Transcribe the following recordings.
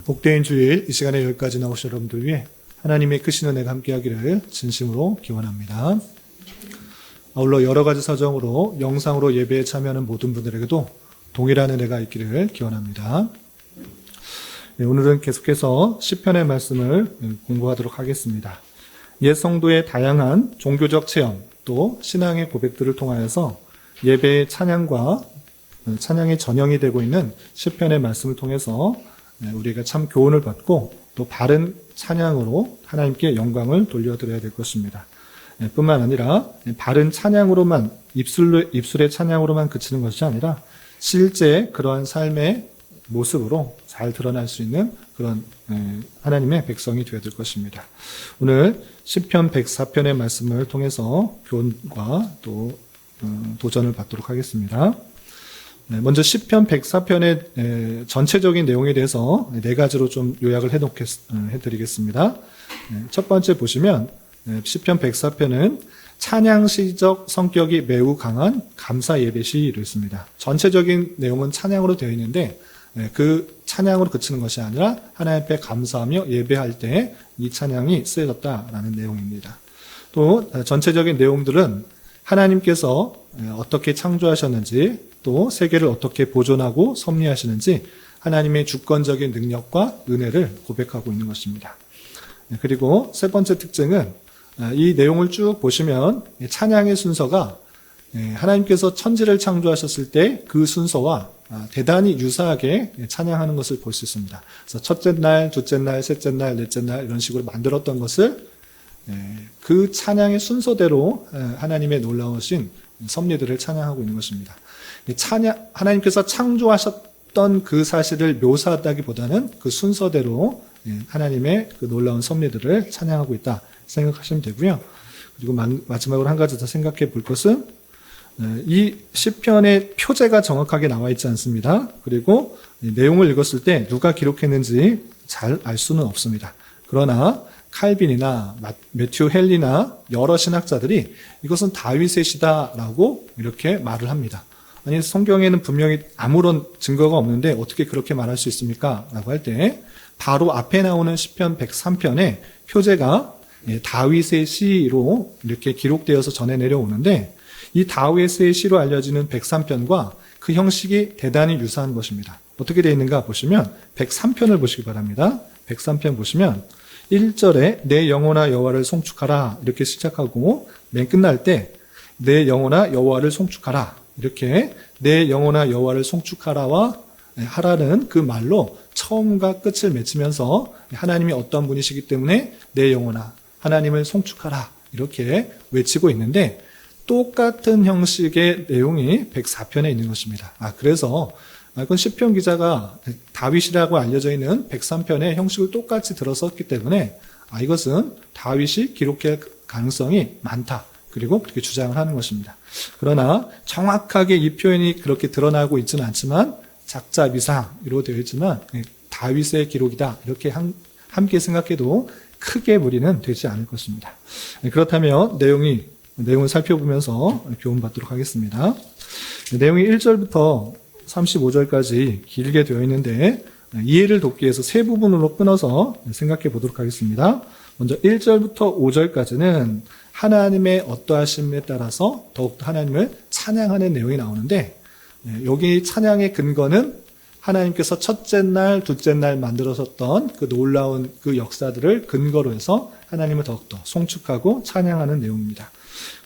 복된 주일 이 시간에 여기까지 나오신 여러분들 위해 하나님의 크신 은혜가 함께하기를 진심으로 기원합니다. 아울러 여러 가지 사정으로 영상으로 예배에 참여하는 모든 분들에게도 동일한 은혜가 있기를 기원합니다. 네, 오늘은 계속해서 시편의 말씀을 공부하도록 하겠습니다. 옛 성도의 다양한 종교적 체험 또 신앙의 고백들을 통하여서 예배의 찬양과 찬양의 전형이 되고 있는 시편의 말씀을 통해서 우리가 참 교훈을 받고 또 바른 찬양으로 하나님께 영광을 돌려드려야 될 것입니다. 뿐만 아니라 바른 찬양으로만 입술의 찬양으로만 그치는 것이 아니라 실제 그러한 삶의 모습으로 잘 드러날 수 있는 그런 하나님의 백성이 되어야 될 것입니다. 오늘 시편 104편의 말씀을 통해서 교훈과 또 도전을 받도록 하겠습니다. 먼저 시편 104편의 전체적인 내용에 대해서 네 가지로 좀 요약을 해드리겠습니다. 첫 번째 보시면 시편 104편은 찬양시적 성격이 매우 강한 감사 예배 시로 있습니다. 전체적인 내용은 찬양으로 되어 있는데 그 찬양으로 그치는 것이 아니라 하나님 앞에 감사하며 예배할 때 이 찬양이 쓰여졌다라는 내용입니다. 또 전체적인 내용들은 하나님께서 어떻게 창조하셨는지 또 세계를 어떻게 보존하고 섭리하시는지 하나님의 주권적인 능력과 은혜를 고백하고 있는 것입니다. 그리고 세 번째 특징은 이 내용을 쭉 보시면 찬양의 순서가 하나님께서 천지를 창조하셨을 때 그 순서와 대단히 유사하게 찬양하는 것을 볼 수 있습니다. 그래서 첫째 날, 둘째 날, 셋째 날, 넷째 날 이런 식으로 만들었던 것을 그 찬양의 순서대로 하나님의 놀라우신 섭리들을 찬양하고 있는 것입니다. 하나님께서 창조하셨던 그 사실을 묘사하다기보다는 그 순서대로 하나님의 그 놀라운 섭리들을 찬양하고 있다 생각하시면 되고요. 그리고 마지막으로 한 가지 더 생각해 볼 것은 이 시편의 표제가 정확하게 나와 있지 않습니다. 그리고 내용을 읽었을 때 누가 기록했는지 잘 알 수는 없습니다. 그러나 칼빈이나 매튜 헨리나 여러 신학자들이 이것은 다윗의 시다라고 이렇게 말을 합니다. 아니 성경에는 분명히 아무런 증거가 없는데 어떻게 그렇게 말할 수 있습니까? 라고 할 때 바로 앞에 나오는 시편 103편의 표제가 다윗의 시로 이렇게 기록되어서 전해 내려오는데 이 다윗의 시로 알려지는 103편과 그 형식이 대단히 유사한 것입니다. 어떻게 되어 있는가 보시면 103편을 보시기 바랍니다. 103편 보시면 1절에 내 영혼아 여호와를 송축하라 이렇게 시작하고 맨 끝날 때 내 영혼아 여호와를 송축하라 이렇게 내 영혼아 여호와를 송축하라와 하라는 그 말로 처음과 끝을 맺히면서 하나님이 어떤 분이시기 때문에 내 영혼아 하나님을 송축하라 이렇게 외치고 있는데 똑같은 형식의 내용이 104편에 있는 것입니다. 그래서 이건 시편 기자가 다윗이라고 알려져 있는 103편의 형식을 똑같이 들어섰기 때문에 이것은 다윗이 기록할 가능성이 많다. 그리고 그렇게 주장을 하는 것입니다. 그러나 정확하게 이 표현이 그렇게 드러나고 있지는 않지만 작자 미상으로 되어 있지만 다윗의 기록이다. 이렇게 함께 생각해도 크게 무리는 되지 않을 것입니다. 그렇다면 내용을 살펴보면서 교훈받도록 하겠습니다. 내용이 1절부터 35절까지 길게 되어 있는데 이해를 돕기 위해서 세 부분으로 끊어서 생각해 보도록 하겠습니다. 먼저 1절부터 5절까지는 하나님의 어떠하심에 따라서 더욱더 하나님을 찬양하는 내용이 나오는데 여기 찬양의 근거는 하나님께서 첫째 날, 둘째 날 만들어섰던 그 놀라운 그 역사들을 근거로 해서 하나님을 더욱더 송축하고 찬양하는 내용입니다.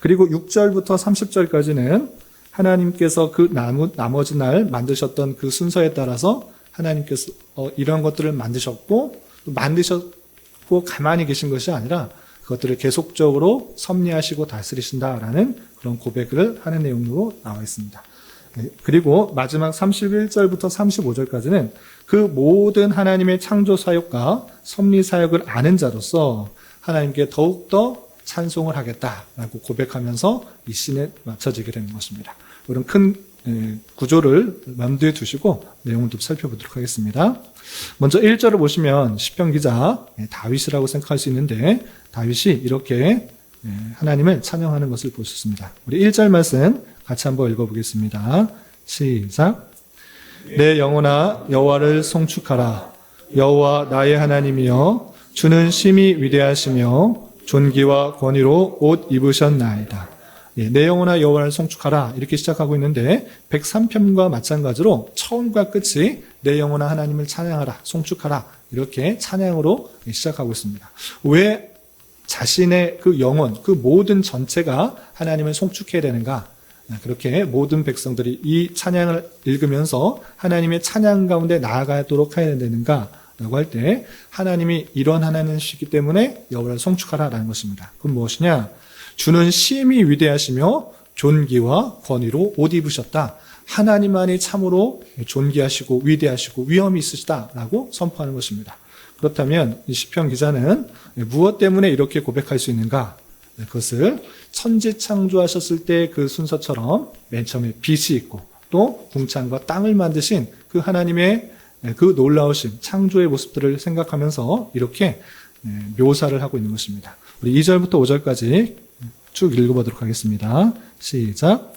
그리고 6절부터 30절까지는 하나님께서 그 나머지 날 만드셨던 그 순서에 따라서 하나님께서 이런 것들을 만드셨고 가만히 계신 것이 아니라 그것들을 계속적으로 섭리하시고 다스리신다라는 그런 고백을 하는 내용으로 나와 있습니다. 그리고 마지막 31절부터 35절까지는 그 모든 하나님의 창조 사역과 섭리 사역을 아는 자로서 하나님께 더욱더 찬송을 하겠다라고 고백하면서 이 씬에 맞춰지게 되는 것입니다. 이런 큰 구조를 염두에 두시고 내용을 좀 살펴보도록 하겠습니다. 먼저 1절을 보시면 시편 기자 다윗이라고 생각할 수 있는데 다윗이 이렇게 하나님을 찬양하는 것을 볼 수 있습니다. 우리 1절 말씀 같이 한번 읽어보겠습니다. 시작. 내 영혼아 여호와를 송축하라. 여호와 나의 하나님이여 주는 심히 위대하시며 존귀와 권위로 옷 입으셨나이다. 내 영혼아 여호와를 송축하라 이렇게 시작하고 있는데 103편과 마찬가지로 처음과 끝이 내 영혼아 하나님을 찬양하라 송축하라 이렇게 찬양으로 시작하고 있습니다. 왜 자신의 그 영혼 그 모든 전체가 하나님을 송축해야 되는가? 그렇게 모든 백성들이 이 찬양을 읽으면서 하나님의 찬양 가운데 나아가도록 해야 되는가? 라고 할 때 하나님이 이런 하나님이시기 때문에 여호와를 송축하라라는 것입니다. 그럼 무엇이냐? 주는 심히 위대하시며 존귀와 권위로 옷 입으셨다. 하나님만이 참으로 존귀하시고 위대하시고 위엄이 있으시다라고 선포하는 것입니다. 그렇다면 이 시편 기자는 무엇 때문에 이렇게 고백할 수 있는가? 그것을 천지 창조하셨을 때 그 순서처럼 맨 처음에 빛이 있고 또 궁창과 땅을 만드신 그 하나님의 그 놀라우신 창조의 모습들을 생각하면서 이렇게 묘사를 하고 있는 것입니다. 우리 2절부터 5절까지 쭉 읽어보도록 하겠습니다. 시작.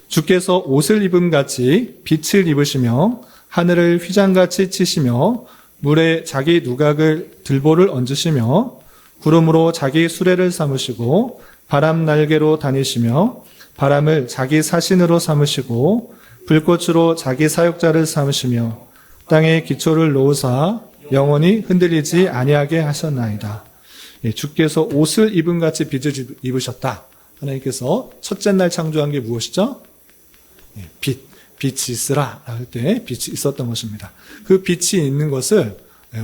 주께서 옷을 입음같이 빛을 입으시며 하늘을 휘장같이 치시며 물에 자기 누각을 들보를 얹으시며 구름으로 자기 수레를 삼으시고 바람 날개로 다니시며 바람을 자기 사신으로 삼으시고 불꽃으로 자기 사역자를 삼으시며 땅에 기초를 놓으사 영원히 흔들리지 아니하게 하셨나이다. 주께서 옷을 입음같이 빛을 입으셨다. 하나님께서 첫째 날 창조한 게 무엇이죠? 빛이 있으라 할 때 빛이 있었던 것입니다. 그 빛이 있는 것을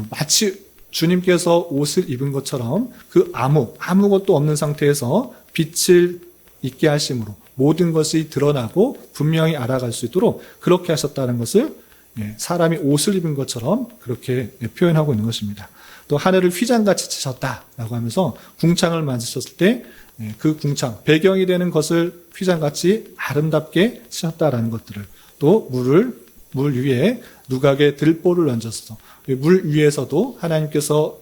마치 주님께서 옷을 입은 것처럼 그 아무것도 없는 상태에서 빛을 있게 하심으로 모든 것이 드러나고 분명히 알아갈 수 있도록 그렇게 하셨다는 것을 사람이 옷을 입은 것처럼 그렇게 표현하고 있는 것입니다. 또 하늘을 휘장같이 치셨다라고 하면서 궁창을 만드셨을 때 그 궁창, 배경이 되는 것을 휘장같이 아름답게 치셨다라는 것들을 또 물 위에 누각에 들보를 얹어서 물 위에서도 하나님께서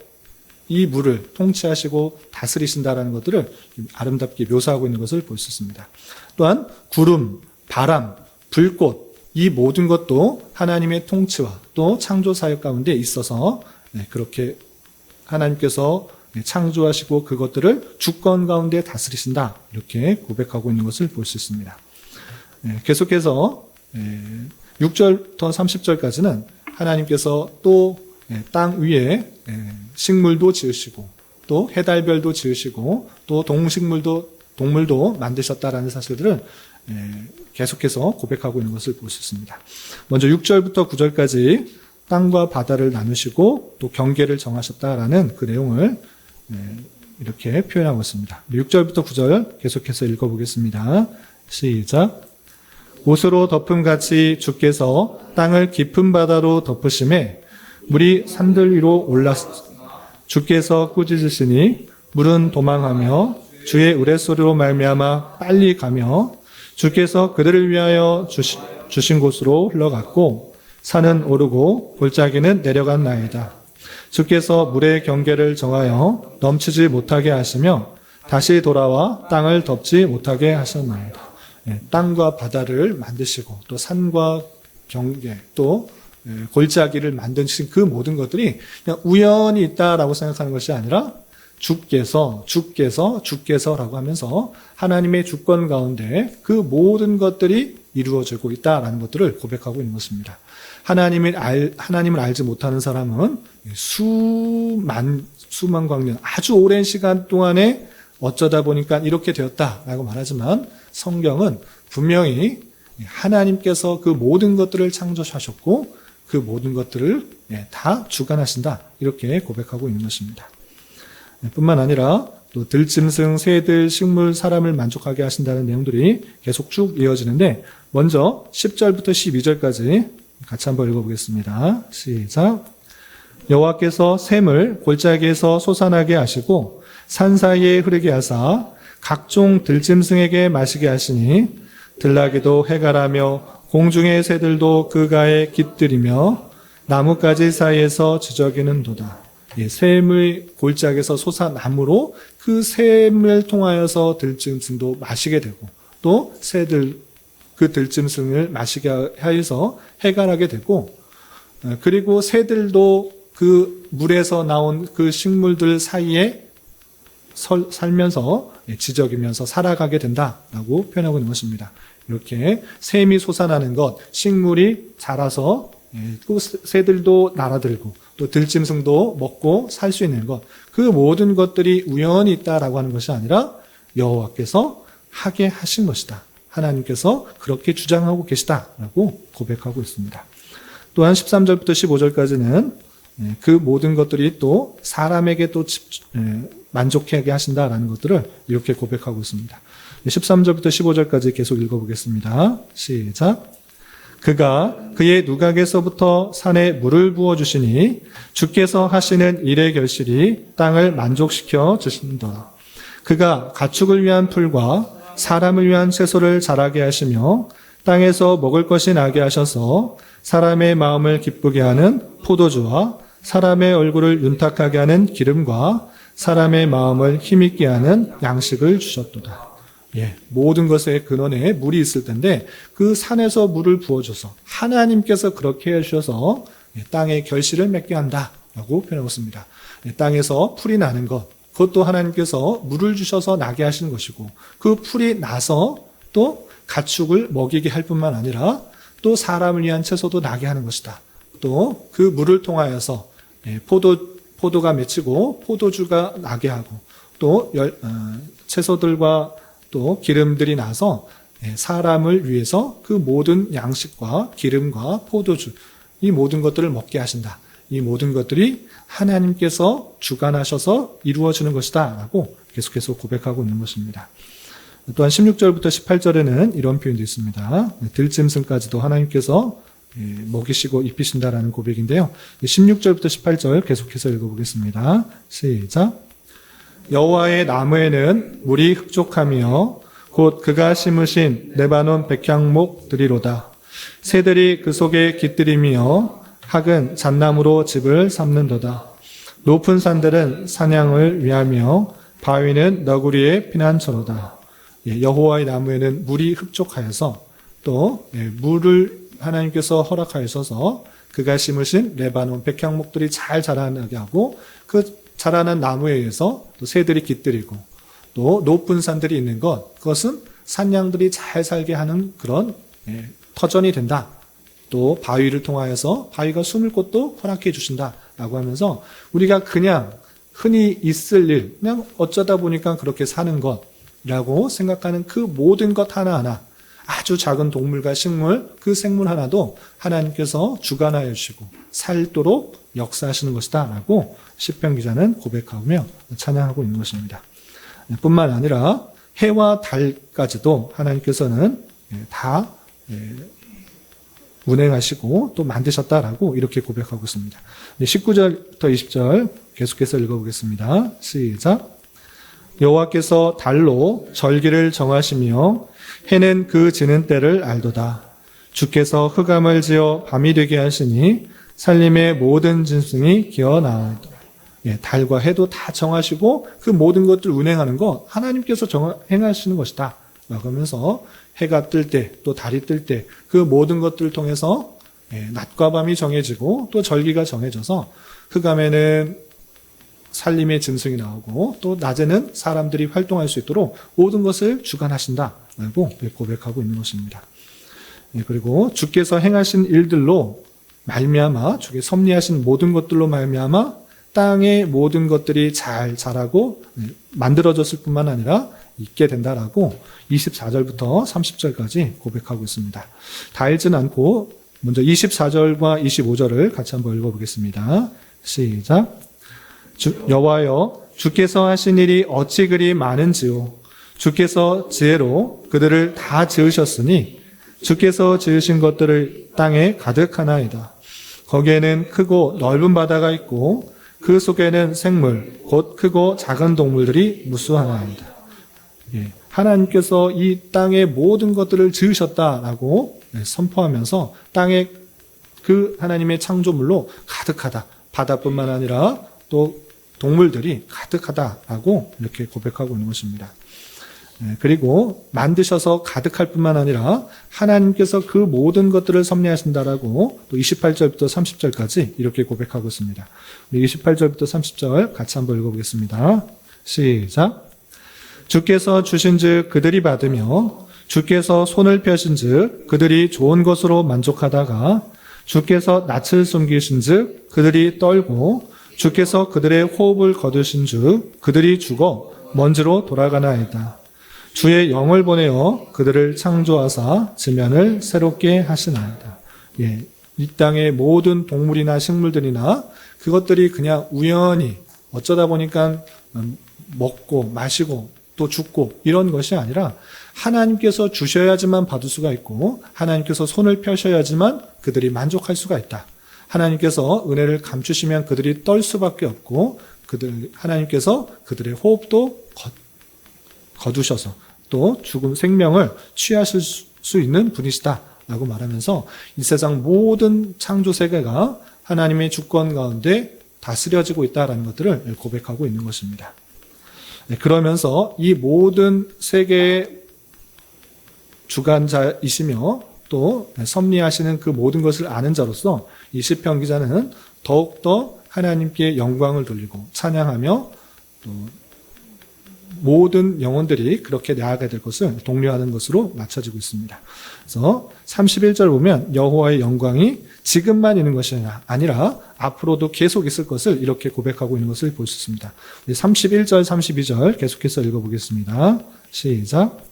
이 물을 통치하시고 다스리신다라는 것들을 아름답게 묘사하고 있는 것을 볼 수 있습니다. 또한 구름, 바람, 불꽃 이 모든 것도 하나님의 통치와 또 창조 사역 가운데 있어서 그렇게 하나님께서 창조하시고 그것들을 주권 가운데 다스리신다 이렇게 고백하고 있는 것을 볼 수 있습니다. 계속해서 6절부터 30절까지는 하나님께서 또 땅 위에 식물도 지으시고 또 해달별도 지으시고 또 동물도 만드셨다라는 사실들을 계속해서 고백하고 있는 것을 볼 수 있습니다. 먼저 6절부터 9절까지 땅과 바다를 나누시고 또 경계를 정하셨다라는 그 내용을 이렇게 표현하고 있습니다. 6절부터 9절 계속해서 읽어보겠습니다. 시작. 옷으로 덮음같이 주께서 땅을 깊은 바다로 덮으심에 물이 산들 위로 주께서 꾸짖으시니 물은 도망하며 주의 우레소리로 말미암아 빨리 가며 주께서 그들을 위하여 주신 곳으로 흘러갔고 산은 오르고 골짜기는 내려갔나이다. 주께서 물의 경계를 정하여 넘치지 못하게 하시며 다시 돌아와 땅을 덮지 못하게 하셨나이다. 땅과 바다를 만드시고 또 산과 경계 또 골짜기를 만드신 그 모든 것들이 그냥 우연히 있다라고 생각하는 것이 아니라 주께서라고 하면서 하나님의 주권 가운데 그 모든 것들이 이루어지고 있다라는 것들을 고백하고 있는 것입니다. 하나님을 알지 못하는 사람은 수만 광년 아주 오랜 시간 동안에 어쩌다 보니까 이렇게 되었다라고 말하지만 성경은 분명히 하나님께서 그 모든 것들을 창조하셨고 그 모든 것들을 다 주관하신다 이렇게 고백하고 있는 것입니다. 뿐만 아니라 또 들짐승, 새들, 식물, 사람을 만족하게 하신다는 내용들이 계속 쭉 이어지는데 먼저 10절부터 12절까지 같이 한번 읽어보겠습니다. 시작. 여호와께서 샘을 골짜기에서 솟아나게 하시고 산 사이에 흐르게 하사 각종 들짐승에게 마시게 하시니 들나귀도 해가라며 공중의 새들도 그 가에 깃들이며 나뭇가지 사이에서 지저귀는도다. 샘의 골짜기에서 솟아남으로 그 샘을 통하여서 들짐승도 마시게 되고 또 새들 그 들짐승을 마시게 하여서 해갈하게 되고 그리고 새들도 그 물에서 나온 그 식물들 사이에 살면서 지저귀면서 살아가게 된다라고 표현하고 있는 것입니다. 이렇게 샘이 솟아나는 것, 식물이 자라서 또 새들도 날아들고 또 들짐승도 먹고 살 수 있는 것, 그 모든 것들이 우연히 있다라고 하는 것이 아니라 여호와께서 하게 하신 것이다. 하나님께서 그렇게 주장하고 계시다라고 고백하고 있습니다. 또한 13절부터 15절까지는 그 모든 것들이 또 사람에게 또 만족하게 하신다라는 것들을 이렇게 고백하고 있습니다. 13절부터 15절까지 계속 읽어보겠습니다. 시작. 그가 그의 누각에서부터 산에 물을 부어주시니 주께서 하시는 일의 결실이 땅을 만족시켜 주신다. 그가 가축을 위한 풀과 사람을 위한 채소를 자라게 하시며 땅에서 먹을 것이 나게 하셔서 사람의 마음을 기쁘게 하는 포도주와 사람의 얼굴을 윤탁하게 하는 기름과 사람의 마음을 힘있게 하는 양식을 주셨도다. 모든 것의 근원에 물이 있을 텐데 그 산에서 물을 부어줘서 하나님께서 그렇게 해주셔서 땅에 결실을 맺게 한다라고 표현하고 있습니다. 땅에서 풀이 나는 것, 그것도 하나님께서 물을 주셔서 나게 하시는 것이고 그 풀이 나서 또 가축을 먹이게 할 뿐만 아니라 또 사람을 위한 채소도 나게 하는 것이다. 또 그 물을 통하여서 포도가 맺히고 포도주가 나게 하고 또 채소들과 또 기름들이 나서 사람을 위해서 그 모든 양식과 기름과 포도주 이 모든 것들을 먹게 하신다. 이 모든 것들이 하나님께서 주관하셔서 이루어지는 것이다 라고 계속해서 고백하고 있는 것입니다. 또한 16절부터 18절에는 이런 표현도 있습니다. 들짐승까지도 하나님께서 먹이시고 입히신다라는 고백인데요. 16절부터 18절 계속해서 읽어보겠습니다. 시작. 여호와의 나무에는 물이 흡족하며 곧 그가 심으신 레바논 백향목들이로다. 새들이 그 속에 깃들이며 학은 잣나무로 집을 삼는도다. 높은 산들은 사냥을 위하며 바위는 너구리의 피난처로다. 여호와의 나무에는 물이 흡족하여서 또 물을 하나님께서 허락하셔서 그가 심으신 레바논 백향목들이 잘 자라나게 하고 그 자라난 나무에 의해서 또 새들이 깃들이고 또 높은 산들이 있는 것, 그것은 산양들이 잘 살게 하는 그런 터전이 된다. 또 바위를 통하여서 바위가 숨을 곳도 허락해 주신다라고 하면서 우리가 그냥 흔히 있을 일, 그냥 어쩌다 보니까 그렇게 사는 것이라고 생각하는 그 모든 것 하나하나 아주 작은 동물과 식물, 그 생물 하나도 하나님께서 주관하여 주시고 살도록 역사하시는 것이다 라고 시편 기자는 고백하며 찬양하고 있는 것입니다. 뿐만 아니라 해와 달까지도 하나님께서는 다 운행하시고 또 만드셨다라고 이렇게 고백하고 있습니다. 19절부터 20절 계속해서 읽어보겠습니다. 시작. 여호와께서 달로 절기를 정하시며 해는 그 지는 때를 알도다. 주께서 흑암을 지어 밤이 되게 하시니 살림의 모든 짐승이 기어나오도다. 달과 해도 다 정하시고 그 모든 것들 운행하는 거 하나님께서 행하시는 것이다. 라고 하면서 해가 뜰 때 또 달이 뜰 때 그 모든 것들을 통해서 낮과 밤이 정해지고 또 절기가 정해져서 흑암에는 살림의 짐승이 나오고 또 낮에는 사람들이 활동할 수 있도록 모든 것을 주관하신다라고 고백하고 있는 것입니다. 그리고 주께서 행하신 일들로 말미암아 주께 섭리하신 모든 것들로 말미암아 땅의 모든 것들이 잘 자라고 만들어졌을 뿐만 아니라 있게 된다라고 24절부터 30절까지 고백하고 있습니다. 다 읽지는 않고 먼저 24절과 25절을 같이 한번 읽어보겠습니다. 시작. 여호와여 주께서 하신 일이 어찌 그리 많은지요. 주께서 지혜로 그들을 다 지으셨으니 주께서 지으신 것들을 땅에 가득하나이다. 거기에는 크고 넓은 바다가 있고 그 속에는 생물 곧 크고 작은 동물들이 무수하나이다. 하나님께서 이 땅의 모든 것들을 지으셨다라고 선포하면서 땅에 그 하나님의 창조물로 가득하다. 바다뿐만 아니라 또 동물들이 가득하다라고 이렇게 고백하고 있는 것입니다. 그리고 만드셔서 가득할 뿐만 아니라 하나님께서 그 모든 것들을 섭리하신다라고 또 28절부터 30절까지 이렇게 고백하고 있습니다. 우리 28절부터 30절 같이 한번 읽어보겠습니다. 시작. 주께서 주신즉 그들이 받으며 주께서 손을 펴신즉 그들이 좋은 것으로 만족하다가 주께서 낯을 숨기신즉 그들이 떨고 주께서 그들의 호흡을 거두신즉 그들이 죽어 먼지로 돌아가나이다. 주의 영을 보내어 그들을 창조하사 지면을 새롭게 하시나이다. 이 땅의 모든 동물이나 식물들이나 그것들이 그냥 우연히 어쩌다 보니까 먹고 마시고 또 죽고 이런 것이 아니라 하나님께서 주셔야지만 받을 수가 있고 하나님께서 손을 펴셔야지만 그들이 만족할 수가 있다. 하나님께서 은혜를 감추시면 그들이 떨 수밖에 없고 하나님께서 그들의 호흡도 거두셔서 또 죽음 생명을 취하실 수 있는 분이시다라고 말하면서 이 세상 모든 창조 세계가 하나님의 주권 가운데 다스려지고 있다라는 것들을 고백하고 있는 것입니다. 그러면서 이 모든 세계의 주관자이시며 또 섭리하시는 그 모든 것을 아는 자로서 이 시편 기자는 더욱더 하나님께 영광을 돌리고 찬양하며 또 모든 영혼들이 그렇게 나아가야 될 것을 독려하는 것으로 맞춰지고 있습니다. 그래서 31절 보면 여호와의 영광이 지금만 있는 것이 아니라 앞으로도 계속 있을 것을 이렇게 고백하고 있는 것을 볼 수 있습니다. 31절, 32절 계속해서 읽어보겠습니다. 시작.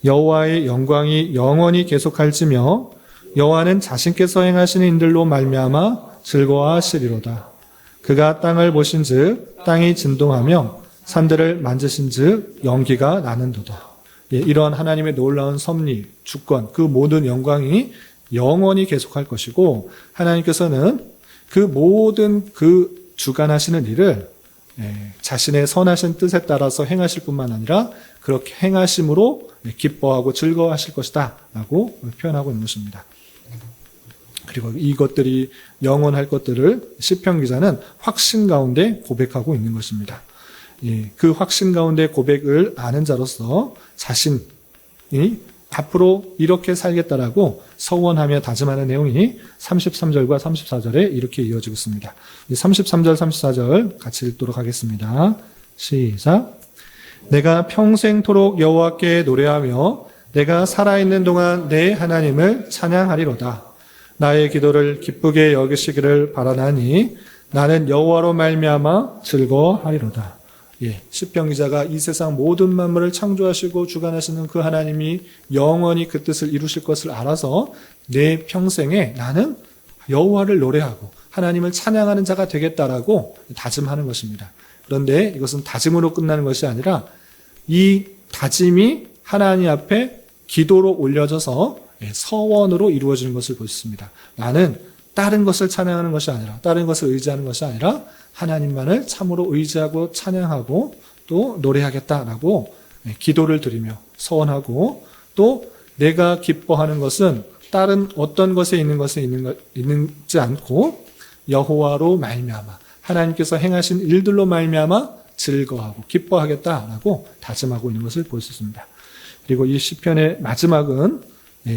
여호와의 영광이 영원히 계속할지며 여호와는 자신께서 행하시는 일들로 말미암아 즐거워하시리로다. 그가 땅을 보신즉 땅이 진동하며 산들을 만지신즉 연기가 나는도다. 이러한 하나님의 놀라운 섭리, 주권, 그 모든 영광이 영원히 계속할 것이고 하나님께서는 그 모든 그 주관하시는 일을 자신의 선하신 뜻에 따라서 행하실 뿐만 아니라 그렇게 행하심으로 기뻐하고 즐거워하실 것이다 라고 표현하고 있는 것입니다. 그리고 이것들이 영원할 것들을 시편 기자는 확신 가운데 고백하고 있는 것입니다. 그 확신 가운데 고백을 아는 자로서 자신이 앞으로 이렇게 살겠다라고 서원하며 다짐하는 내용이 33절과 34절에 이렇게 이어지고 있습니다. 33절, 34절 같이 읽도록 하겠습니다. 시작. 내가 평생토록 여호와께 노래하며 내가 살아있는 동안 내 하나님을 찬양하리로다. 나의 기도를 기쁘게 여기시기를 바라나니 나는 여호와로 말미암아 즐거워하리로다. 시편 기자가 이 세상 모든 만물을 창조하시고 주관하시는 그 하나님이 영원히 그 뜻을 이루실 것을 알아서 내 평생에 나는 여호와를 노래하고 하나님을 찬양하는 자가 되겠다라고 다짐하는 것입니다. 그런데 이것은 다짐으로 끝나는 것이 아니라 이 다짐이 하나님 앞에 기도로 올려져서 서원으로 이루어지는 것을 볼 수 있습니다. 나는 다른 것을 찬양하는 것이 아니라 다른 것을 의지하는 것이 아니라 하나님만을 참으로 의지하고 찬양하고 또 노래하겠다라고 기도를 드리며 서원하고 또 내가 기뻐하는 것은 다른 어떤 것에 있는지 않고 여호와로 말미암아 하나님께서 행하신 일들로 말미암아 즐거워하고 기뻐하겠다라고 다짐하고 있는 것을 볼 수 있습니다. 그리고 이 시편의 마지막은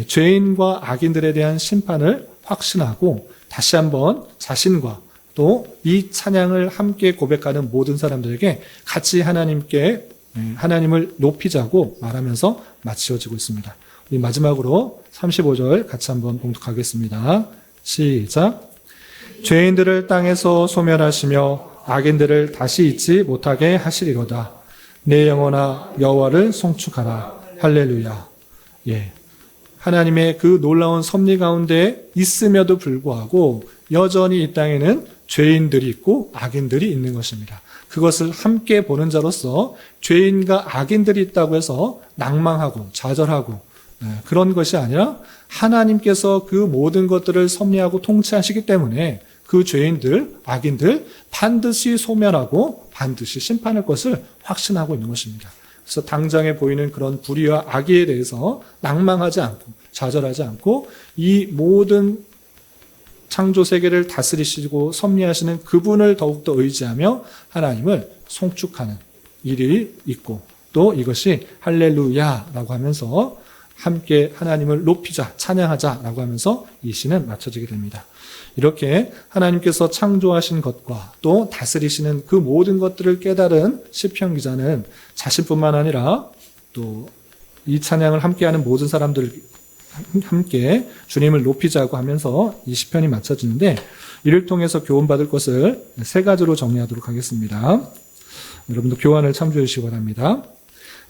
죄인과 악인들에 대한 심판을 확신하고 다시 한번 자신과 또 이 찬양을 함께 고백하는 모든 사람들에게 같이 하나님을 높이자고 말하면서 마치어지고 있습니다. 우리 마지막으로 35절 같이 한번 봉독하겠습니다. 시작. 죄인들을 땅에서 소멸하시며 악인들을 다시 잊지 못하게 하시리로다. 내 영혼아 여호와를 송축하라. 할렐루야. 하나님의 그 놀라운 섭리 가운데 있음에도 불구하고 여전히 이 땅에는 죄인들이 있고 악인들이 있는 것입니다. 그것을 함께 보는 자로서 죄인과 악인들이 있다고 해서 낭망하고 좌절하고 그런 것이 아니라 하나님께서 그 모든 것들을 섭리하고 통치하시기 때문에 그 죄인들, 악인들 반드시 소멸하고 반드시 심판할 것을 확신하고 있는 것입니다. 그래서 당장에 보이는 그런 불의와 악에 대해서 낭망하지 않고 좌절하지 않고 이 모든 창조 세계를 다스리시고 섭리하시는 그분을 더욱더 의지하며 하나님을 송축하는 일이 있고 또 이것이 할렐루야라고 하면서 함께 하나님을 높이자, 찬양하자라고 하면서 이 시는 맞춰지게 됩니다. 이렇게 하나님께서 창조하신 것과 또 다스리시는 그 모든 것들을 깨달은 시편 기자는 자신뿐만 아니라 또 이 찬양을 함께하는 모든 사람들 함께 주님을 높이자고 하면서 이 시편이 맞춰지는데, 이를 통해서 교훈받을 것을 세 가지로 정리하도록 하겠습니다. 여러분도 교환을 참조해 주시기 바랍니다.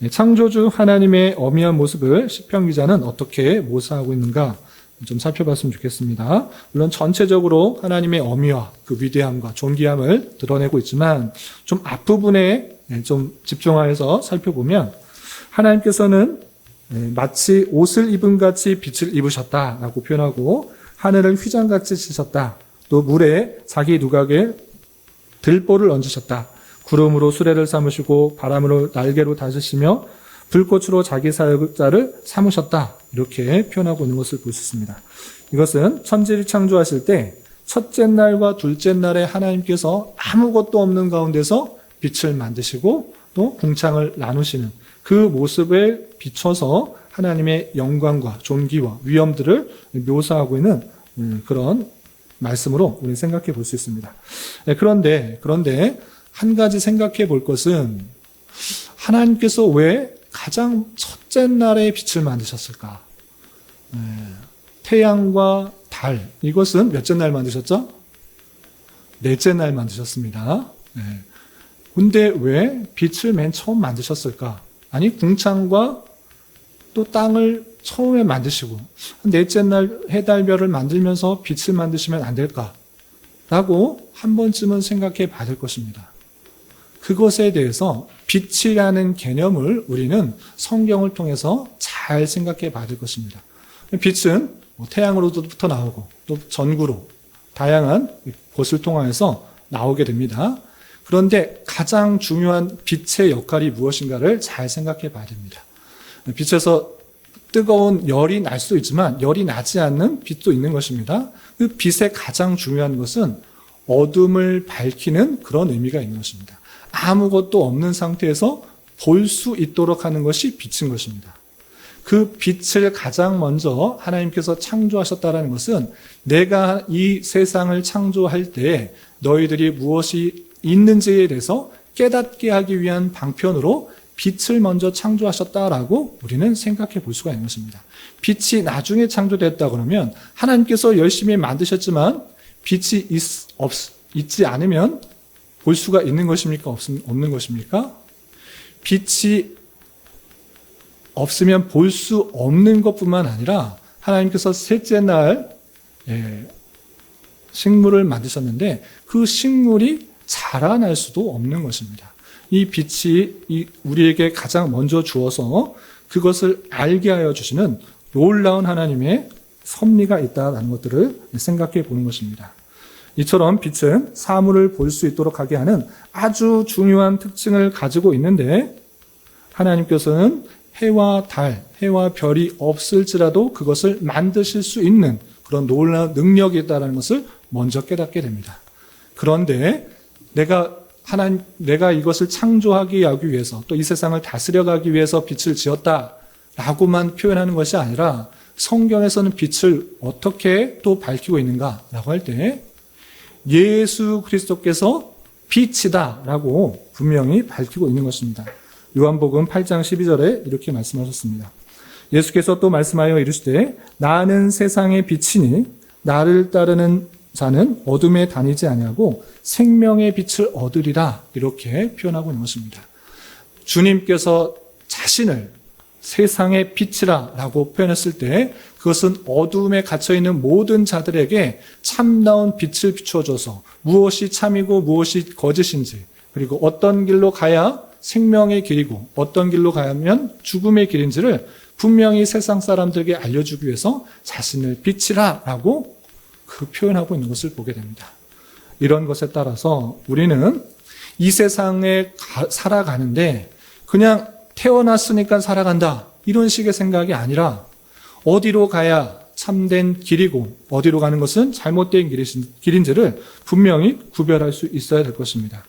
창조주 하나님의 어미한 모습을 시편 기자는 어떻게 묘사하고 있는가 좀 살펴봤으면 좋겠습니다. 물론 전체적으로 하나님의 어미와 그 위대함과 존귀함을 드러내고 있지만 좀 앞부분에 좀 집중하여서 살펴보면 하나님께서는 마치 옷을 입은 같이 빛을 입으셨다라고 표현하고, 하늘을 휘장같이 치셨다, 또 물에 자기 누각에 들보를 얹으셨다, 구름으로 수레를 삼으시고 바람으로 날개로 다스시며 불꽃으로 자기 사역자를 삼으셨다, 이렇게 표현하고 있는 것을 볼 수 있습니다. 이것은 천지를 창조하실 때 첫째 날과 둘째 날에 하나님께서 아무것도 없는 가운데서 빛을 만드시고 또 궁창을 나누시는 그 모습에 비춰서 하나님의 영광과 존귀와 위엄들을 묘사하고 있는 그런 말씀으로 우리 생각해 볼 수 있습니다. 그런데 한 가지 생각해 볼 것은, 하나님께서 왜 가장 첫째 날에 빛을 만드셨을까? 태양과 달, 이것은 몇째 날 만드셨죠? 넷째 날 만드셨습니다. 근데 왜 빛을 맨 처음 만드셨을까? 아니, 궁창과 또 땅을 처음에 만드시고 넷째 날 해달별을 만들면서 빛을 만드시면 안 될까? 라고 한 번쯤은 생각해 봐야 될 것입니다. 그것에 대해서 빛이라는 개념을 우리는 성경을 통해서 잘 생각해 봐야 될 것입니다. 빛은 태양으로부터 나오고 또 전구로 다양한 곳을 통하여서 나오게 됩니다. 그런데 가장 중요한 빛의 역할이 무엇인가를 잘 생각해 봐야 됩니다. 빛에서 뜨거운 열이 날 수도 있지만 열이 나지 않는 빛도 있는 것입니다. 그 빛의 가장 중요한 것은 어둠을 밝히는 그런 의미가 있는 것입니다. 아무것도 없는 상태에서 볼 수 있도록 하는 것이 빛인 것입니다. 그 빛을 가장 먼저 하나님께서 창조하셨다는 것은, 내가 이 세상을 창조할 때 너희들이 무엇이 있는지에 대해서 깨닫게 하기 위한 방편으로 빛을 먼저 창조하셨다라고 우리는 생각해 볼 수가 있는 것입니다. 빛이 나중에 창조됐다 그러면 하나님께서 열심히 만드셨지만 빛이 있지 않으면 볼 수가 있는 것입니까? 없는 것입니까? 빛이 없으면 볼 수 없는 것뿐만 아니라 하나님께서 셋째 날 식물을 만드셨는데 그 식물이 자라날 수도 없는 것입니다. 이 빛이 우리에게 가장 먼저 주어서 그것을 알게 하여 주시는 놀라운 하나님의 섭리가 있다는 것들을 생각해 보는 것입니다. 이처럼 빛은 사물을 볼 수 있도록 하게 하는 아주 중요한 특징을 가지고 있는데, 하나님께서는 해와 달, 해와 별이 없을지라도 그것을 만드실 수 있는 그런 놀라운 능력이 있다는 것을 먼저 깨닫게 됩니다. 그런데 내가 이것을 창조하기 위해서 또 이 세상을 다스려가기 위해서 빛을 지었다라고만 표현하는 것이 아니라, 성경에서는 빛을 어떻게 또 밝히고 있는가라고 할 때 예수 그리스도께서 빛이다라고 분명히 밝히고 있는 것입니다. 요한복음 8장 12절에 이렇게 말씀하셨습니다. 예수께서 또 말씀하여 이르시되 나는 세상의 빛이니 나를 따르는 자는 어둠에 다니지 아니하고 생명의 빛을 얻으리라, 이렇게 표현하고 있는 것입니다. 주님께서 자신을 세상의 빛이라고 표현했을 때 그것은 어둠에 갇혀있는 모든 자들에게 참다운 빛을 비춰줘서 무엇이 참이고 무엇이 거짓인지, 그리고 어떤 길로 가야 생명의 길이고 어떤 길로 가면 죽음의 길인지를 분명히 세상 사람들에게 알려주기 위해서 자신을 빛이라고 표현하고 있는 것을 보게 됩니다. 이런 것에 따라서 우리는 이 세상에 살아가는데 그냥 태어났으니까 살아간다, 이런 식의 생각이 아니라 어디로 가야 참된 길이고 어디로 가는 것은 잘못된 길인지를 분명히 구별할 수 있어야 될 것입니다.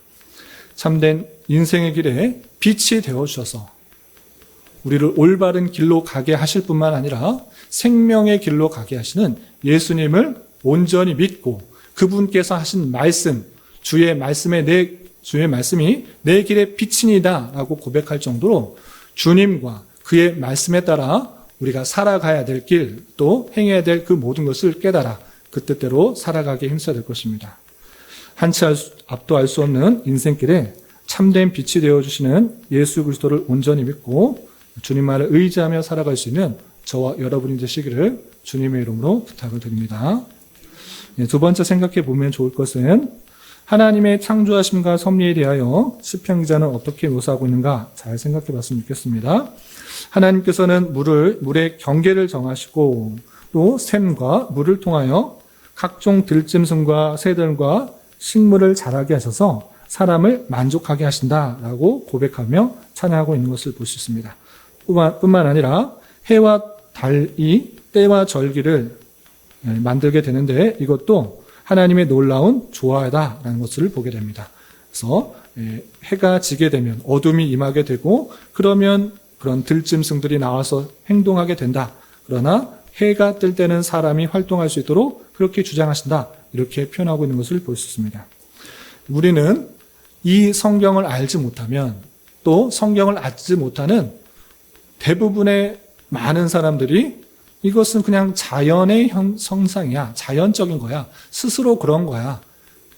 참된 인생의 길에 빛이 되어주셔서 우리를 올바른 길로 가게 하실 뿐만 아니라 생명의 길로 가게 하시는 예수님을 온전히 믿고 그분께서 하신 말씀, 주의 말씀이 내 길의 빛이니다라고 고백할 정도로 주님과 그의 말씀에 따라 우리가 살아가야 될 길, 또 행해야 될 그 모든 것을 깨달아 그 뜻대로 살아가게 힘써야 될 것입니다. 한치 앞도 알 수 없는 인생길에 참된 빛이 되어주시는 예수 그리스도를 온전히 믿고 주님만을 의지하며 살아갈 수 있는 저와 여러분이 되시기를 주님의 이름으로 부탁을 드립니다. 두 번째 생각해 보면 좋을 것은 하나님의 창조하심과 섭리에 대하여 시편 기자는 어떻게 묘사하고 있는가 잘 생각해 봤으면 좋겠습니다. 하나님께서는 물의 경계를 정하시고 또 샘과 물을 통하여 각종 들짐승과 새들과 식물을 자라게 하셔서 사람을 만족하게 하신다라고 고백하며 찬양하고 있는 것을 볼 수 있습니다. 뿐만 아니라 해와 달이 때와 절기를 만들게 되는데 이것도 하나님의 놀라운 조화다라는 것을 보게 됩니다. 그래서 해가 지게 되면 어둠이 임하게 되고 그러면 그런 들짐승들이 나와서 행동하게 된다. 그러나 해가 뜰 때는 사람이 활동할 수 있도록 그렇게 주장하신다. 이렇게 표현하고 있는 것을 볼 수 있습니다. 우리는 이 성경을 알지 못하면 또 성경을 알지 못하는 대부분의 많은 사람들이 이것은 그냥 자연의 형상이야. 자연적인 거야. 스스로 그런 거야.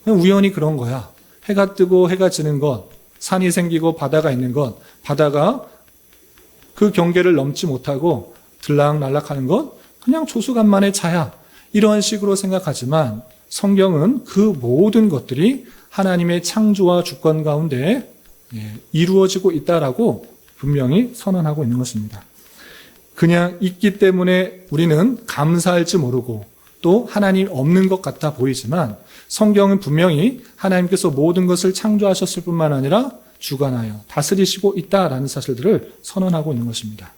그냥 우연히 그런 거야. 해가 뜨고 해가 지는 것, 산이 생기고 바다가 있는 것, 바다가 그 경계를 넘지 못하고 들락날락하는 것, 그냥 조수간만의 차야. 이런 식으로 생각하지만 성경은 그 모든 것들이 하나님의 창조와 주권 가운데 이루어지고 있다라고 분명히 선언하고 있는 것입니다. 그냥 있기 때문에 우리는 감사할지 모르고 또 하나님 없는 것 같아 보이지만 성경은 분명히 하나님께서 모든 것을 창조하셨을 뿐만 아니라 주관하여 다스리시고 있다라는 사실들을 선언하고 있는 것입니다.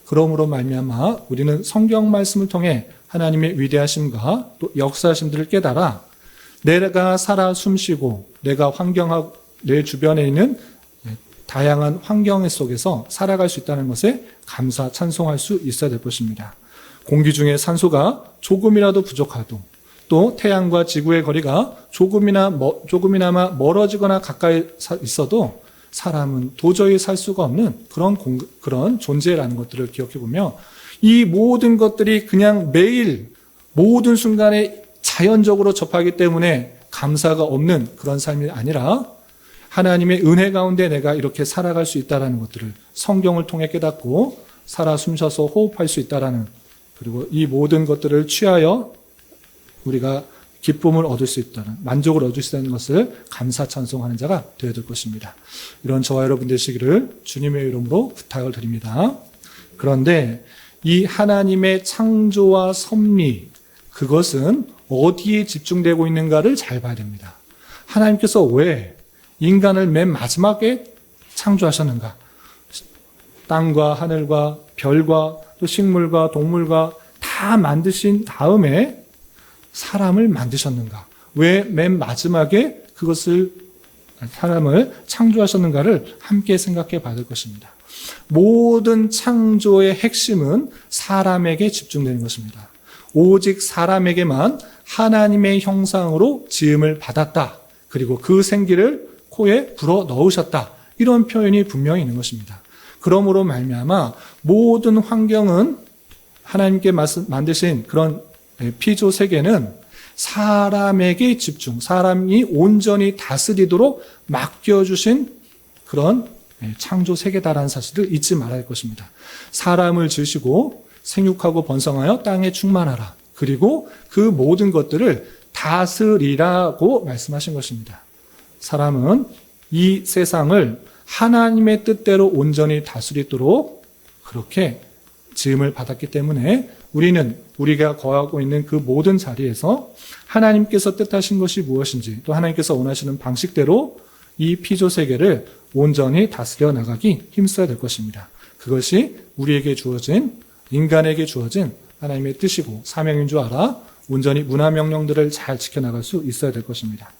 그러므로 말미암아 우리는 성경 말씀을 통해 하나님의 위대하심과 또 역사하심들을 깨달아 내가 살아 숨쉬고 내가 내 주변에 있는 다양한 환경 속에서 살아갈 수 있다는 것에 감사, 찬송할 수 있어야 될 것입니다. 공기 중에 산소가 조금이라도 부족하도 또 태양과 지구의 거리가 조금이나마 멀어지거나 가까이 있어도 사람은 도저히 살 수가 없는 그런 존재라는 것들을 기억해보며 이 모든 것들이 그냥 매일 모든 순간에 자연적으로 접하기 때문에 감사가 없는 그런 삶이 아니라 하나님의 은혜 가운데 내가 이렇게 살아갈 수 있다는 것들을 성경을 통해 깨닫고 살아 숨쉬어서 호흡할 수 있다는 그리고 이 모든 것들을 취하여 우리가 기쁨을 얻을 수 있다는 만족을 얻을 수 있다는 것을 감사 찬송하는 자가 되어야 될 것입니다. 이런 저와 여러분 되시기를 주님의 이름으로 부탁을 드립니다. 그런데 이 하나님의 창조와 섭리 그것은 어디에 집중되고 있는가를 잘 봐야 됩니다. 하나님께서 왜 인간을 맨 마지막에 창조하셨는가? 땅과 하늘과 별과 또 식물과 동물과 다 만드신 다음에 사람을 만드셨는가? 왜 맨 마지막에 사람을 창조하셨는가를 함께 생각해 봐야 될 것입니다. 모든 창조의 핵심은 사람에게 집중되는 것입니다. 오직 사람에게만 하나님의 형상으로 지음을 받았다. 그리고 그 생기를 코에 불어 넣으셨다. 이런 표현이 분명히 있는 것입니다. 그러므로 말미암아 모든 환경은 하나님께 만드신 그런 피조 세계는 사람에게 집중, 사람이 온전히 다스리도록 맡겨주신 그런 창조 세계다라는 사실을 잊지 말아야 할 것입니다. 사람을 지으시고 생육하고 번성하여 땅에 충만하라. 그리고 그 모든 것들을 다스리라고 말씀하신 것입니다. 사람은 이 세상을 하나님의 뜻대로 온전히 다스리도록 그렇게 지음을 받았기 때문에 우리가 거하고 있는 그 모든 자리에서 하나님께서 뜻하신 것이 무엇인지 또 하나님께서 원하시는 방식대로 이 피조 세계를 온전히 다스려 나가기 힘써야 될 것입니다. 그것이 인간에게 주어진 하나님의 뜻이고 사명인 줄 알아 온전히 문화명령들을 잘 지켜나갈 수 있어야 될 것입니다.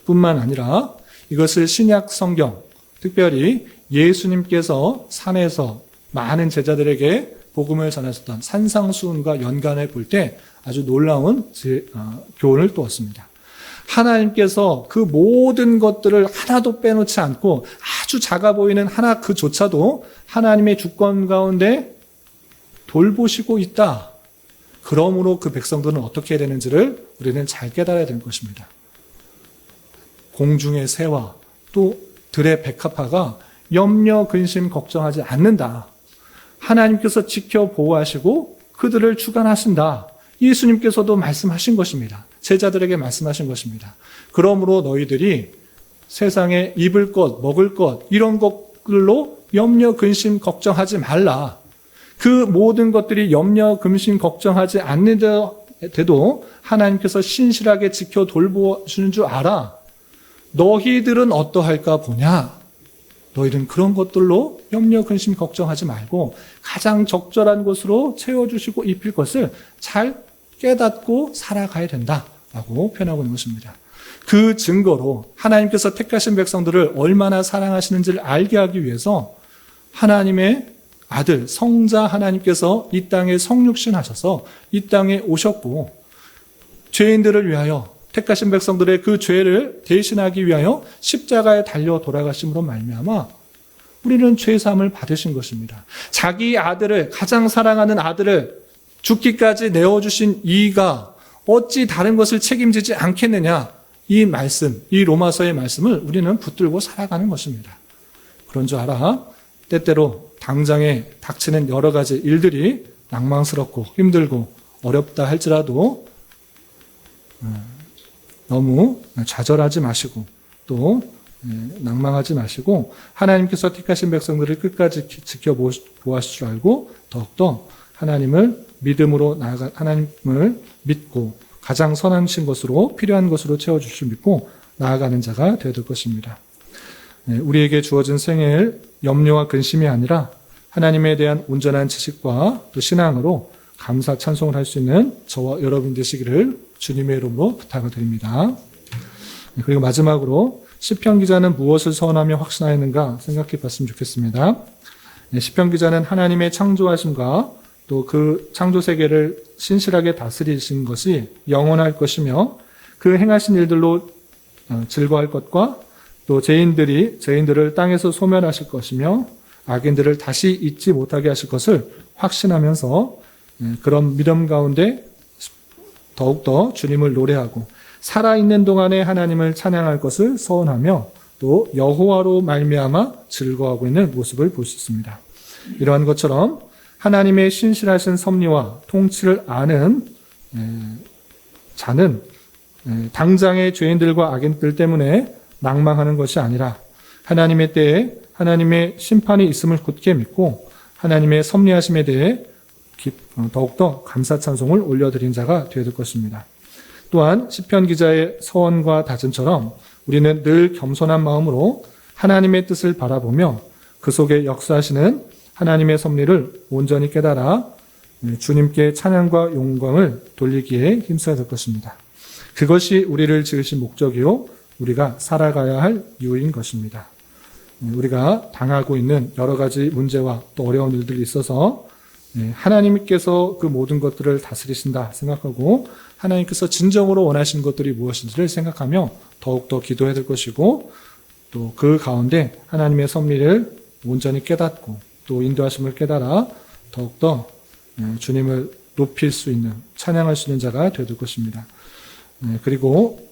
뿐만 아니라 이것을 신약 성경, 특별히 예수님께서 산에서 많은 제자들에게 복음을 전하셨던 산상수훈과 연관해 볼 때 아주 놀라운 교훈을 두었습니다. 하나님께서 그 모든 것들을 하나도 빼놓지 않고 아주 작아 보이는 하나 그조차도 하나님의 주권 가운데 돌보시고 있다. 그러므로 그 백성들은 어떻게 해야 되는지를 우리는 잘 깨달아야 되는 것입니다. 공중의 새와 또 들의 백합화가 염려, 근심, 걱정하지 않는다. 하나님께서 지켜 보호하시고 그들을 주관하신다. 예수님께서도 말씀하신 것입니다. 제자들에게 말씀하신 것입니다. 그러므로 너희들이 세상에 입을 것, 먹을 것 이런 것들로 염려, 근심, 걱정하지 말라. 그 모든 것들이 염려, 근심, 걱정하지 않는데도 하나님께서 신실하게 지켜 돌보시는 줄 알아. 너희들은 어떠할까 보냐. 너희들은 그런 것들로 염려, 근심, 걱정하지 말고 가장 적절한 것으로 채워주시고 입힐 것을 잘 깨닫고 살아가야 된다라고 표현하고 있는 것입니다. 그 증거로 하나님께서 택하신 백성들을 얼마나 사랑하시는지를 알게 하기 위해서 하나님의 아들, 성자 하나님께서 이 땅에 성육신하셔서 이 땅에 오셨고 죄인들을 위하여 택하신 백성들의 그 죄를 대신하기 위하여 십자가에 달려 돌아가심으로 말미암아 우리는 죄사함을 받으신 것입니다. 자기 아들을, 가장 사랑하는 아들을 죽기까지 내어주신 이가 어찌 다른 것을 책임지지 않겠느냐. 이 말씀, 이 로마서의 말씀을 우리는 붙들고 살아가는 것입니다. 그런 줄 알아. 때때로 당장에 닥치는 여러 가지 일들이 낭망스럽고 힘들고 어렵다 할지라도 너무 좌절하지 마시고 또 낭망하지 마시고 하나님께서 택하신 백성들을 끝까지 지켜보아줄 줄 알고 더욱더 하나님을 믿음으로 나아가 하나님을 믿고 가장 선하신 것으로 필요한 것으로 채워주실 믿고 나아가는 자가 되어야 될 것입니다. 우리에게 주어진 생애를 염려와 근심이 아니라 하나님에 대한 온전한 지식과 또 신앙으로 감사 찬송을 할 수 있는 저와 여러분 되시기를 주님의 이름으로 부탁을 드립니다. 그리고 마지막으로 시편 기자는 무엇을 선하며 확신하였는가 생각해 봤으면 좋겠습니다. 시편 기자는 하나님의 창조하심과 또 그 창조 세계를 신실하게 다스리신 것이 영원할 것이며 그 행하신 일들로 즐거워할 것과 또 죄인들을 땅에서 소멸하실 것이며 악인들을 다시 잊지 못하게 하실 것을 확신하면서 그런 믿음 가운데 더욱더 주님을 노래하고 살아있는 동안에 하나님을 찬양할 것을 소원하며 또 여호와로 말미암아 즐거워하고 있는 모습을 볼 수 있습니다. 이러한 것처럼 하나님의 신실하신 섭리와 통치를 아는 자는 당장의 죄인들과 악인들 때문에 낭망하는 것이 아니라 하나님의 때에 하나님의 심판이 있음을 굳게 믿고 하나님의 섭리하심에 대해 더욱더 감사 찬송을 올려드린 자가 되어야 될 것입니다. 또한 시편 기자의 서원과 다짐처럼 우리는 늘 겸손한 마음으로 하나님의 뜻을 바라보며 그 속에 역사하시는 하나님의 섭리를 온전히 깨달아 주님께 찬양과 영광을 돌리기에 힘써야 될 것입니다. 그것이 우리를 지으신 목적이요 우리가 살아가야 할 이유인 것입니다. 우리가 당하고 있는 여러 가지 문제와 또 어려운 일들이 있어서 하나님께서 그 모든 것들을 다스리신다 생각하고 하나님께서 진정으로 원하시는 것들이 무엇인지를 생각하며 더욱더 기도해야 될 것이고 또 그 가운데 하나님의 섭리를 온전히 깨닫고 또 인도하심을 깨달아 더욱더 주님을 높일 수 있는 찬양할 수 있는 자가 되어야 될 것입니다. 그리고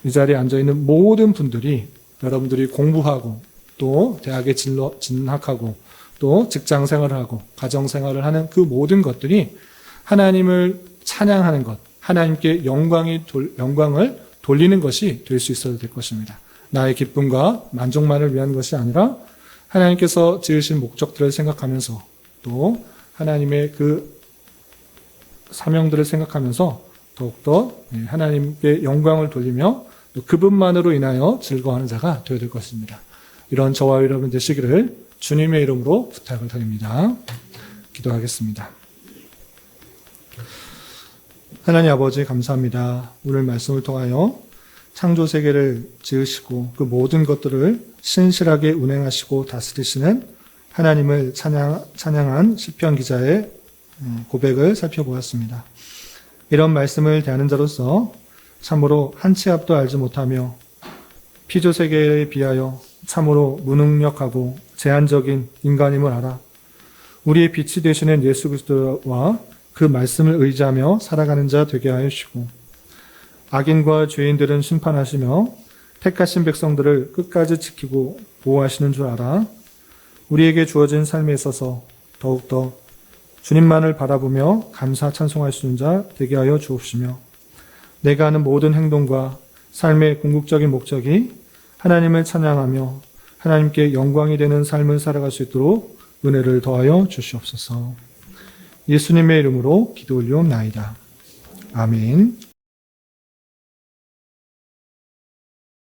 이 자리에 앉아있는 모든 분들이 여러분들이 공부하고 또 대학에 진학하고 또 직장 생활을 하고 가정 생활을 하는 그 모든 것들이 하나님을 찬양하는 것, 하나님께 영광을 돌리는 것이 될 수 있어야 될 것입니다. 나의 기쁨과 만족만을 위한 것이 아니라 하나님께서 지으신 목적들을 생각하면서 또 하나님의 그 사명들을 생각하면서 더욱더 하나님께 영광을 돌리며 또 그분만으로 인하여 즐거워하는 자가 되어야 될 것입니다. 이런 저와 여러분 되시기를 주님의 이름으로 부탁을 드립니다. 기도하겠습니다. 하나님 아버지 감사합니다. 오늘 말씀을 통하여 창조 세계를 지으시고 그 모든 것들을 신실하게 운행하시고 다스리시는 하나님을 찬양한 시편 기자의 고백을 살펴보았습니다. 이런 말씀을 대하는 자로서 참으로 한 치 앞도 알지 못하며 피조 세계에 비하여 참으로 무능력하고 제한적인 인간임을 알아 우리의 빛이 되시는 예수 그리스도와 그 말씀을 의지하며 살아가는 자 되게 하여 주시고 악인과 죄인들은 심판하시며 택하신 백성들을 끝까지 지키고 보호하시는 줄 알아 우리에게 주어진 삶에 있어서 더욱더 주님만을 바라보며 감사 찬송할 수 있는 자 되게 하여 주옵시며 내가 하는 모든 행동과 삶의 궁극적인 목적이 하나님을 찬양하며 하나님께 영광이 되는 삶을 살아갈 수 있도록 은혜를 더하여 주시옵소서. 예수님의 이름으로 기도 올리옵나이다. 아멘.